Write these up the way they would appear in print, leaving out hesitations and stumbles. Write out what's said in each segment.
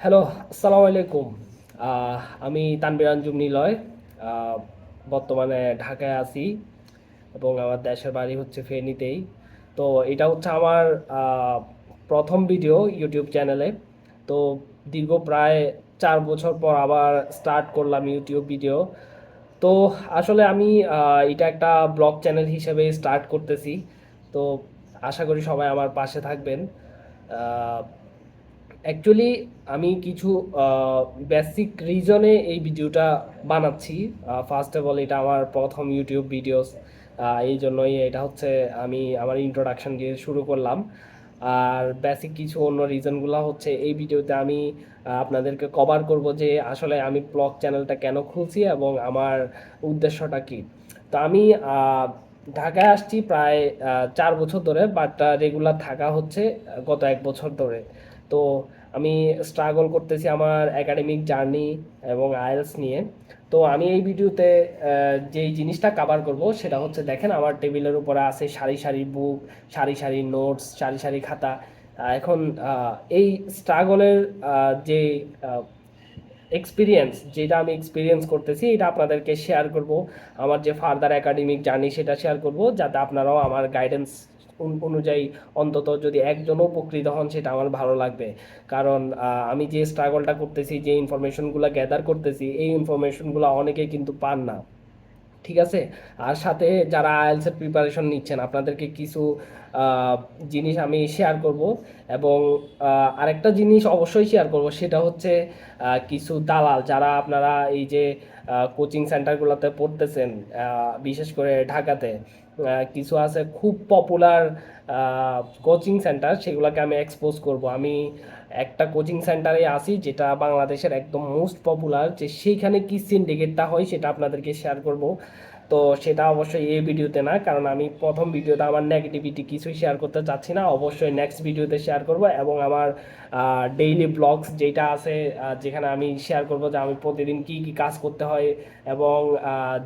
Hello, আসসালামু আলাইকুম। আমি তানভীর আঞ্জুম নিলয়। আহ, বর্তমানে ঢাকায় আছি এবং আমার দেশের বাড়ি হচ্ছে ফেনীতেই। তো এটা হচ্ছে আমার আহ, প্রথম ভিডিও ইউটিউব চ্যানেলে। তো দীর্ঘ প্রায় 4 বছর পর আবার স্টার্ট করলাম ইউটিউব ভিডিও। তো আসলে আমি এটা একটা ব্লগ চ্যানেল হিসেবে স্টার্ট করতেছি। তো আশা করি সবাই আমার পাশে থাকবেন। অ্যাকচুয়ালি আমি কিছু বেসিক রিজনে এই ভিডিওটা বানাচ্ছি। ফার্স্ট অফ অল এটা আমার প্রথম ইউটিউব ভিডিওস, এই জন্যই এটা হচ্ছে আমি আমার ইন্ট্রোডাকশন দিয়ে শুরু করলাম। আর বেসিক কিছু অন্য রিজনগুলো হচ্ছে এই ভিডিওতে আমি আপনাদেরকে কভার করব যে আসলে আমি ব্লগ চ্যানেলটা কেন খুলছি এবং আমার উদ্দেশ্যটা কি। তো আমি ঢাকায় আসছি প্রায় 4 বছর ধরে, বাট রেগুলার থাকা হচ্ছে গত 1 বছর ধরে। তো আমি স্ট্রাগল করতেছি আমার একাডেমিক জার্নি এবং আইএলস নিয়ে। তো আমি এই ভিডিওতে যেই জিনিসটা কভার করব সেটা হচ্ছে, দেখেন আমার টেবিলের উপরে আছে সারি সারি বুক, সারি সারি নোটস, সারি সারি খাতা। এখন এই স্ট্রাগলের যে এক্সপিরিয়েন্স, যেটা আমি এক্সপিরিয়েন্স করতেছি এটা আপনাদেরকে শেয়ার করব। আমার যে ফার্দার একাডেমিক জার্নি সেটা শেয়ার করব, যাতে আপনারাও আমার গাইডেন্স অনুযায়ী অন্তত যদি একজনও উপকৃত হন সেটা আমার ভালো লাগবে। কারণ আমি যে স্ট্রাগলটা করতেছি, যে ইনফরমেশনগুলো গ্যাদার করতেছি, এই ইনফরমেশনগুলো অনেকেই কিন্তু পান না। ঠিক আছে। আর সাথে যারা আইএলস এর প্রিপারেশন নিচ্ছেন আপনাদেরকে কিছু আহ, জিনিস আমি শেয়ার করব। এবং আরেকটা জিনিস অবশ্যই শেয়ার করব, সেটা হচ্ছে কিছু দালাল যারা আপনারা এই যে কোচিং সেন্টারগুলোতে পড়তেছেন, বিশেষ করে ঢাকাতে কিছু আছে খুব পপুলার কোচিং সেন্টার, সেগুলোকে আমি এক্সপোজ করব। আমি একটা কোচিং সেন্টারে আসি যেটা বাংলাদেশের একদম মোস্ট পপুলার, যে সেইখানে কি সিন্ডিকেটটা হয় সেটা আপনাদেরকে শেয়ার করব। তো সেটা অবশ্যই এই ভিডিওতে না, কারণ আমি প্রথম ভিডিওতে আমার নেগেটিভিটি কিছুই শেয়ার করতে চাচ্ছি না। অবশ্যই নেক্সট ভিডিওতে শেয়ার করব। এবং আমার ডেইলি ব্লগস যেটা আছে, যেখানে আমি শেয়ার করব যে আমি প্রতিদিন কি কি কাজ করতে হয় এবং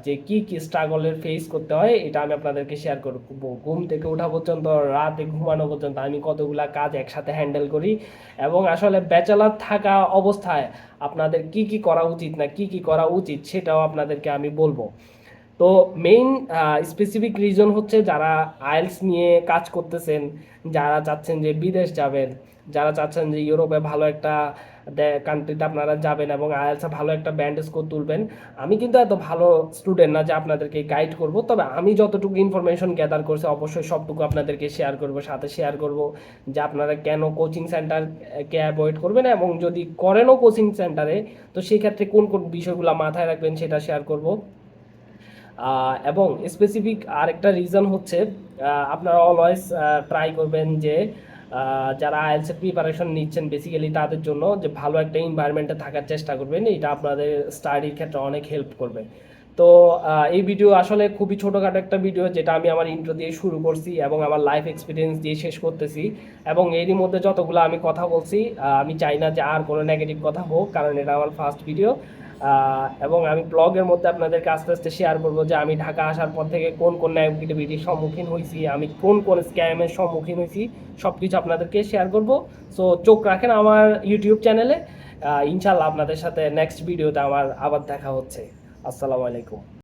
যে কি কি স্ট্রাগলের ফেস করতে হয়, এটা আমি আপনাদেরকে শেয়ার করব। ঘুম থেকে ওঠা পর্যন্ত, রাতে ঘুমানো পর্যন্ত আমি কতগুলা কাজ একসাথে হ্যান্ডেল করি, এবং আসলে ব্যাচেলার থাকা অবস্থায় আপনাদের কি কি করা উচিত না কি কি করা উচিত সেটাও আপনাদেরকে আমি বলবো। তো মেইন স্পেসিফিক রিজন হচ্ছে যারা আইএলস নিয়ে কাজ করতেছেন, যারা চাচ্ছেন যে বিদেশ যাবেন, যারা চাচ্ছেন যে ইউরোপে ভালো একটা কান্ট্রিতে আপনারা যাবেন এবং আইএলসে ভালো একটা ব্যান্ড স্কোর তুলবেন। আমি কিন্তু এত ভালো স্টুডেন্ট না যে আপনাদেরকে গাইড করব, তবে আমি যতটুকু ইনফরমেশন গ্যাদার করছি অবশ্যই সবটুকু আপনাদেরকে শেয়ার করব। সাথে শেয়ার করব যে আপনারা কেন কোচিং সেন্টারকে অ্যাভয়েড করবেন, এবং যদি করেনও কোচিং সেন্টারে তো সেক্ষেত্রে কোন কোন বিষয়গুলো মাথায় রাখবেন সেটা শেয়ার করব। এবং স্পেসিফিক আরেকটা রিজন হচ্ছে, আপনারা অলওয়েজ ট্রাই করবেন যে যারা আইএলস এর প্রিপারেশন নিচ্ছেন বেসিক্যালি তাদের জন্য যে ভালো একটা এনভায়রনমেন্টে থাকার চেষ্টা করবেন, এটা আপনাদের স্টাডির ক্ষেত্রে অনেক হেল্প করবে। তো এই ভিডিও আসলে খুবই ছোটোখাটো একটা ভিডিও, যেটা আমি আমার ইন্ট্রো দিয়ে শুরু করছি এবং আমার লাইফ এক্সপিরিয়েন্স দিয়ে শেষ করতেছি। এবং এরই মধ্যে যতগুলো আমি কথা বলছি, আমি চাই না যে আর কোনো নেগেটিভ কথা হোক, কারণ এটা আমার ফার্স্ট ভিডিও। এবং আমি ব্লগের মধ্যে আপনাদেরকে আস্তে আস্তে শেয়ার করবো যে আমি ঢাকা আসার পর থেকে কোন কোন নেগেটিভিটির সম্মুখীন হয়েছি, আমি কোন কোন স্ক্যামের সম্মুখীন হয়েছি, সব কিছু আপনাদেরকে শেয়ার করব। সো চোখ রাখেন আমার ইউটিউব চ্যানেলে। ইনশাল্লাহ আপনাদের সাথে নেক্সট ভিডিওতে আমার আবার দেখা হচ্ছে। আসসালামু আলাইকুম।